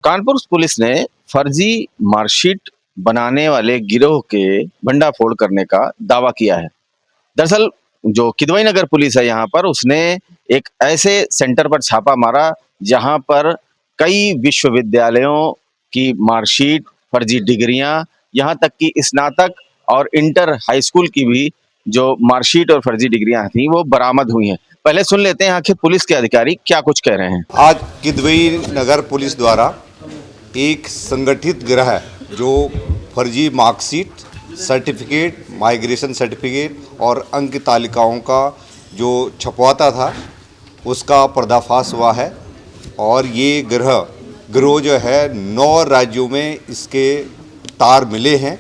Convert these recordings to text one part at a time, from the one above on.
Kanpur police ने फर्जी marksheet बनाने वाले गिरोह के भंडाफोड़ करने का दावा किया है। दरअसल जो किदवई नगर पुलिस है यहाँ पर उसने एक ऐसे सेंटर पर छापा मारा जहाँ पर कई विश्वविद्यालयों की मार्कशीट, फर्जी डिग्रियां, यहाँ तक कि स्नातक और इंटर हाई स्कूल की भी जो मार्कशीट और फर्जी डिग्रियां थी वो बरामद हुई हैं। पहले सुन लेते हैं आखिर पुलिस के अधिकारी क्या कुछ कह रहे हैं। आज किदवई नगर पुलिस द्वारा एक संगठित गिरोह जो फर्जी मार्कशीट, सर्टिफिकेट, माइग्रेशन सर्टिफिकेट और अंक तालिकाओं का जो छपवाता था उसका पर्दाफाश हुआ है। और ये गिरोह जो है 9 राज्यों में इसके तार मिले हैं।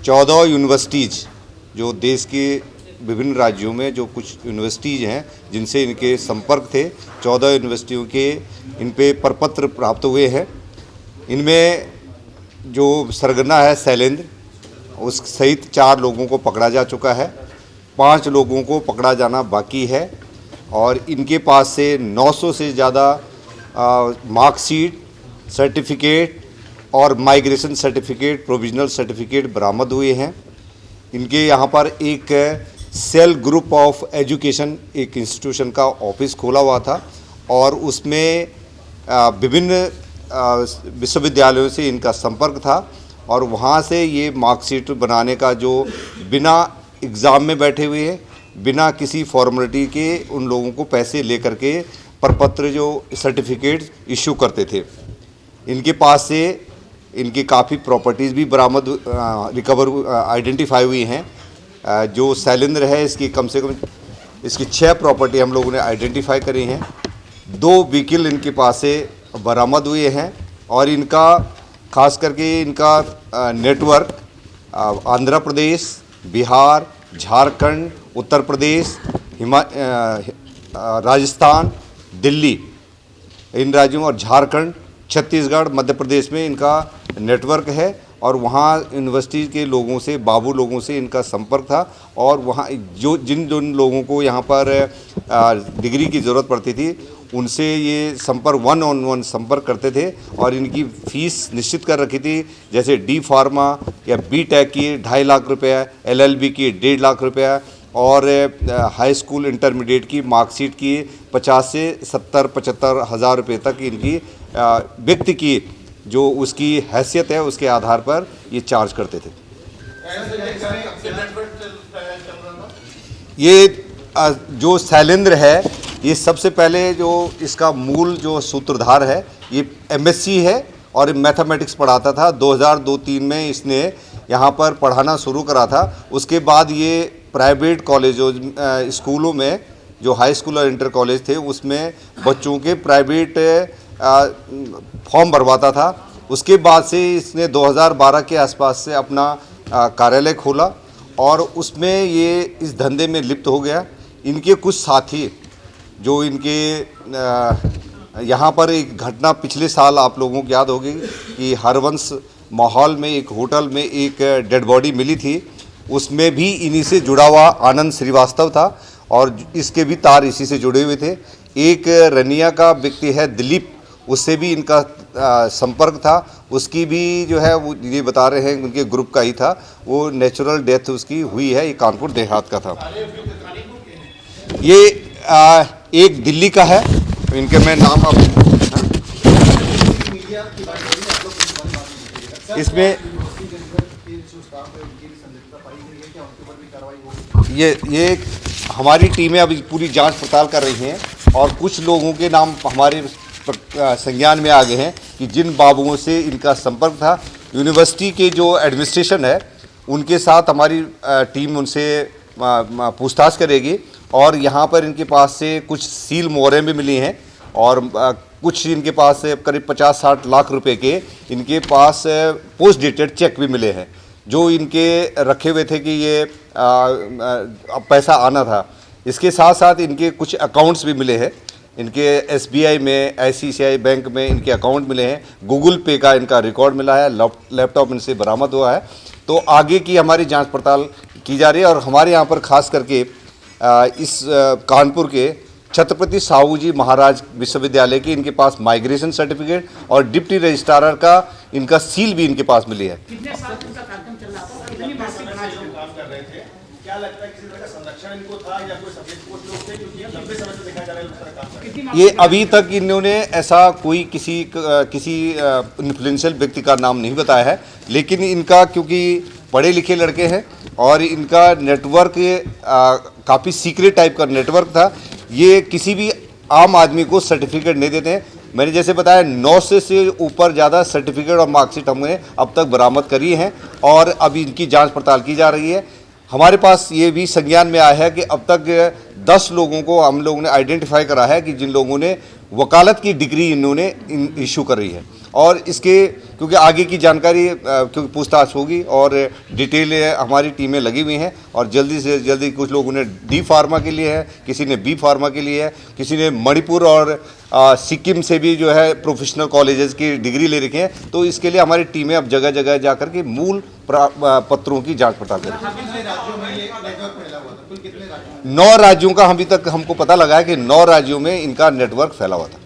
14 यूनिवर्सिटीज़ जो देश के विभिन्न राज्यों में जो कुछ यूनिवर्सिटीज़ हैं जिनसे इनके संपर्क थे, 14 यूनिवर्सिटियों के इन पे प्रपत्र प्राप्त हुए हैं। इनमें जो सरगना है शैलेंद्र, उस सहित 4 लोगों को पकड़ा जा चुका है। 5 लोगों को पकड़ा जाना बाकी है और इनके पास से 900 से ज़्यादा मार्कशीट, सर्टिफिकेट और माइग्रेशन सर्टिफिकेट, प्रोविजनल सर्टिफिकेट बरामद हुए हैं। इनके यहाँ पर एक सेल ग्रुप ऑफ एजुकेशन एक इंस्टीट्यूशन का ऑफिस खोला हुआ था और उसमें विभिन्न विश्वविद्यालयों से इनका संपर्क था और वहाँ से ये मार्कशीट बनाने का जो बिना एग्ज़ाम में बैठे हुए हैं, बिना किसी फॉर्मेलिटी के उन लोगों को पैसे लेकर के प्रपत्र जो सर्टिफिकेट इशू करते थे। इनके पास से इनकी काफ़ी प्रॉपर्टीज़ भी बरामद आइडेंटिफाई हुई हैं। जो शैलेंद्र है इसकी कम से कम इसकी 6 प्रॉपर्टी हम लोगों ने आइडेंटिफाई करी हैं। 2 व्हीकल इनके पास से बरामद हुए हैं और इनका खास करके इनका नेटवर्क आंध्र प्रदेश, बिहार, झारखंड, उत्तर प्रदेश, राजस्थान, दिल्ली, इन राज्यों और झारखंड, छत्तीसगढ़, मध्य प्रदेश में इनका नेटवर्क है और वहाँ यूनिवर्सिटी के लोगों से, बाबू लोगों से इनका संपर्क था और वहाँ जिन लोगों को यहाँ पर डिग्री की ज़रूरत पड़ती थी उनसे ये संपर्क 1-on-1 संपर्क करते थे और इनकी फ़ीस निश्चित कर रखी थी। जैसे डी फार्मा या बी टेक की 2.5 लाख रुपया, LLB की 1.5 लाख रुपया और हाई स्कूल इंटरमीडिएट की मार्कशीट की 50 से 70-75 हज़ार रुपये तक इनकी व्यक्ति की जो उसकी हैसियत है उसके आधार पर ये चार्ज करते थे। ये जो शैलेंद्र है ये सबसे पहले जो इसका मूल जो सूत्रधार है ये MSc है और मैथमेटिक्स पढ़ाता था। 2002-03 में इसने यहाँ पर पढ़ाना शुरू करा था। उसके बाद ये प्राइवेट कॉलेजों स्कूलों में जो हाई स्कूल और इंटर कॉलेज थे उसमें बच्चों के प्राइवेट फॉर्म भरवाता था। उसके बाद से इसने 2012 के आसपास से अपना कार्यालय खोला और उसमें ये इस धंधे में लिप्त हो गया। इनके कुछ साथी जो इनके यहाँ पर एक घटना पिछले साल आप लोगों को याद होगी कि हरवंश माहौल में एक होटल में एक डेड बॉडी मिली थी, उसमें भी इन्हीं से जुड़ा हुआ आनंद श्रीवास्तव था और इसके भी तार इसी से जुड़े हुए थे। एक रनिया का व्यक्ति है दिलीप, उससे भी इनका संपर्क था। उसकी भी जो है वो ये बता रहे हैं उनके ग्रुप का ही था, वो नेचुरल डेथ उसकी हुई है। ये कानपुर देहात का था। ये एक दिल्ली का है, इनके मैं नाम अब इसमें ये हमारी टीमें अभी पूरी जांच पड़ताल कर रही हैं और कुछ लोगों के नाम हमारे संज्ञान में आ गए हैं कि जिन बाबुओं से इनका संपर्क था। यूनिवर्सिटी के जो एडमिनिस्ट्रेशन है उनके साथ हमारी टीम उनसे पूछताछ करेगी और यहाँ पर इनके पास से कुछ सील मोहरें भी मिली हैं और कुछ इनके पास से करीब 50-60 लाख रुपए के इनके पास पोस्ट डेटेड चेक भी मिले हैं जो इनके रखे हुए थे कि ये पैसा आना था। इसके साथ साथ इनके कुछ अकाउंट्स भी मिले हैं। इनके SBI में, ICICI बैंक में इनके अकाउंट मिले हैं। गूगल पे का इनका रिकॉर्ड मिला है। लैपटॉप इनसे बरामद हुआ है। तो आगे की हमारी जांच पड़ताल की जा रही है और हमारे यहाँ पर खास करके इस कानपुर के छत्रपति साहू महाराज विश्वविद्यालय की इनके पास माइग्रेशन सर्टिफिकेट और डिप्टी रजिस्ट्रार का इनका सील भी इनके पास मिली है। कितने साल इनका कार्यक्रम चल रहा था? कितनी मासिक आज काम कर रहे थे, क्या लगता है किसी तरह का संरक्षण इनको था या कोई सफेद पोस्ट लोग थे, क्योंकि लंबे समय से देखा जा रहा है उस तरह काम कर रहे हैं? ये अभी तक इन्होंने ऐसा कोई किसी इन्फ्लुएंशियल व्यक्ति का नाम नहीं बताया है, लेकिन इनका क्योंकि पढ़े लिखे लड़के हैं और इनका नेटवर्क काफ़ी सीक्रेट टाइप का नेटवर्क था, ये किसी भी आम आदमी को सर्टिफिकेट नहीं देते हैं। मैंने जैसे बताया 900 से ऊपर ज़्यादा सर्टिफिकेट और मार्कशीट हमने अब तक बरामद करी हैं और अभी इनकी जांच पड़ताल की जा रही है। हमारे पास ये भी संज्ञान में आया है कि अब तक 10 लोगों को हम लोगों ने आइडेंटिफाई करा है कि जिन लोगों ने वकालत की डिग्री इन्होंने इशू कर रही है, और इसके क्योंकि आगे की जानकारी क्योंकि पूछताछ होगी और डिटेल हमारी टीमें लगी हुई हैं और जल्दी से जल्दी कुछ लोगों ने डी फार्मा के लिए है, किसी ने बी फार्मा के लिए है, किसी ने मणिपुर और सिक्किम से भी जो है प्रोफेशनल कॉलेजेस की डिग्री ले रखी हैं। तो इसके लिए हमारी टीमें अब जगह जगह जाकर के मूल पत्रों की जांच पड़ताल करें। 9 राज्यों का अभी तक हमको पता लगा है कि 9 राज्यों में इनका नेटवर्क फैला हुआ था।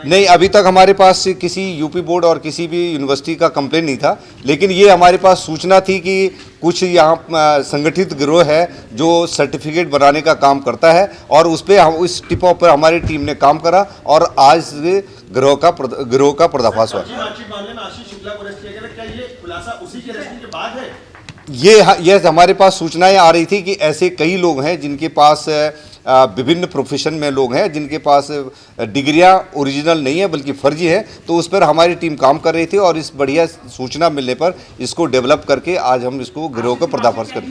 नहीं, अभी तक हमारे पास किसी यूपी बोर्ड और किसी भी यूनिवर्सिटी का कंप्लेन नहीं था, लेकिन ये हमारे पास सूचना थी कि कुछ यहाँ संगठित गिरोह है जो सर्टिफिकेट बनाने का काम करता है और उस पर इस टिप ऑफ पर हमारी टीम ने काम करा और आज गिरोह का पर्दाफाश हुआ। ये हमारे पास सूचनाएं आ रही थी कि ऐसे कई लोग हैं जिनके पास विभिन्न प्रोफेशन में लोग हैं जिनके पास डिग्रियां ओरिजिनल नहीं है बल्कि फर्जी है। तो उस पर हमारी टीम काम कर रही थी और इस बढ़िया सूचना मिलने पर इसको डेवलप करके आज हम इसको गिरोह का पर्दाफाश करें।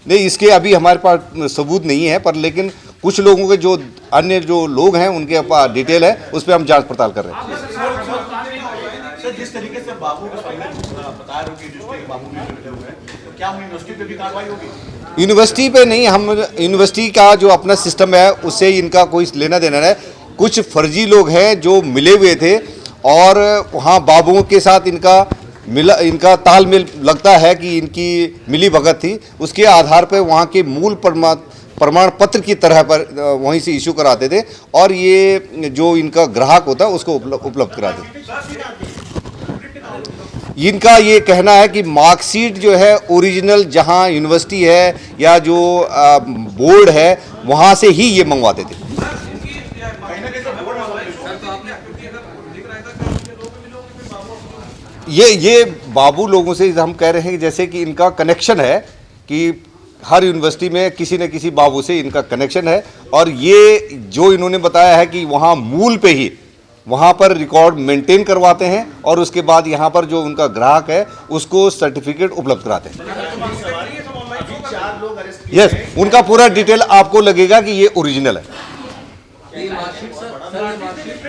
नहीं, इसके अभी हमारे पास सबूत नहीं है, पर लेकिन कुछ लोगों के जो अन्य जो लोग हैं उनके पास डिटेल है, उस पर हम जाँच पड़ताल कर रहे हैं। जिस तरीके से बाबू को बता रहे हो कि बाबू भी जुड़े हुए हैं, तो क्या यूनिवर्सिटी पे भी कार्रवाई होगी? यूनिवर्सिटी पे नहीं, हम यूनिवर्सिटी का जो अपना सिस्टम है उससे इनका कोई लेना देना है। कुछ फर्जी लोग हैं जो मिले हुए थे और वहाँ बाबुओं के साथ इनका तालमेल लगता है कि इनकी मिली भगत थी, उसके आधार पर वहाँ के मूल प्रमाण पत्र की तरह पर वहीं से इशू कराते थे और ये जो इनका ग्राहक होता है उसको उपलब्ध कराते थे। इनका ये कहना है कि मार्कशीट जो है ओरिजिनल जहां यूनिवर्सिटी है या जो बोर्ड है वहां से ही ये मंगवाते थे। ये बाबू लोगों से हम कह रहे हैं कि जैसे कि इनका कनेक्शन है कि हर यूनिवर्सिटी में किसी न किसी बाबू से इनका कनेक्शन है और ये जो इन्होंने बताया है कि वहाँ मूल पे ही वहाँ पर रिकॉर्ड मेंटेन करवाते हैं और उसके बाद यहाँ पर जो उनका ग्राहक है उसको सर्टिफिकेट उपलब्ध कराते हैं। यस, उनका पूरा डिटेल आपको लगेगा कि ये ओरिजिनल है।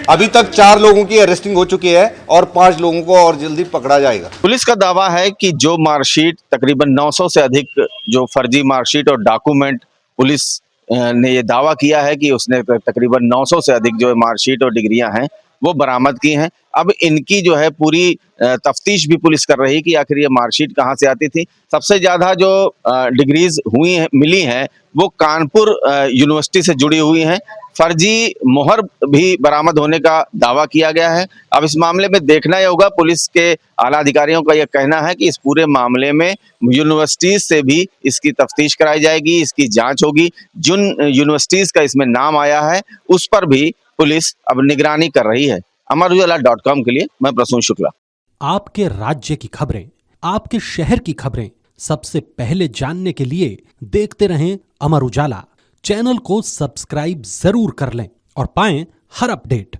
अभी तक 4 लोगों की अरेस्टिंग हो चुकी है और 5 लोगों को और जल्दी पकड़ा जाएगा। पुलिस का दावा है कि जो मार्कशीट तकरीबन 900 से अधिक जो फर्जी मार्कशीट और डॉक्यूमेंट पुलिस ने ये दावा किया है कि उसने तकरीबन 900 से अधिक जो मार्कशीट और डिग्रियां हैं वो बरामद की हैं। अब इनकी जो है पूरी तफ्तीश भी पुलिस कर रही है कि आखिर ये मार्कशीट कहाँ से आती थी। सबसे ज्यादा जो डिग्रीज मिली हैं वो कानपुर यूनिवर्सिटी से जुड़ी हुई हैं। फर्जी मोहर भी बरामद होने का दावा किया गया है। अब इस मामले में देखना यह होगा, पुलिस के आला अधिकारियों का यह कहना है कि इस पूरे मामले में यूनिवर्सिटीज से भी इसकी तफ्तीश कराई जाएगी, इसकी जांच होगी। जिन यूनिवर्सिटीज का इसमें नाम आया है उस पर भी पुलिस अब निगरानी कर रही है। अमरउजाला.com के लिए मैं प्रसून शुक्ला। आपके राज्य की खबरें, आपके शहर की खबरें सबसे पहले जानने के लिए देखते रहें अमर उजाला। चैनल को सब्सक्राइब जरूर कर लें और पाएं हर अपडेट।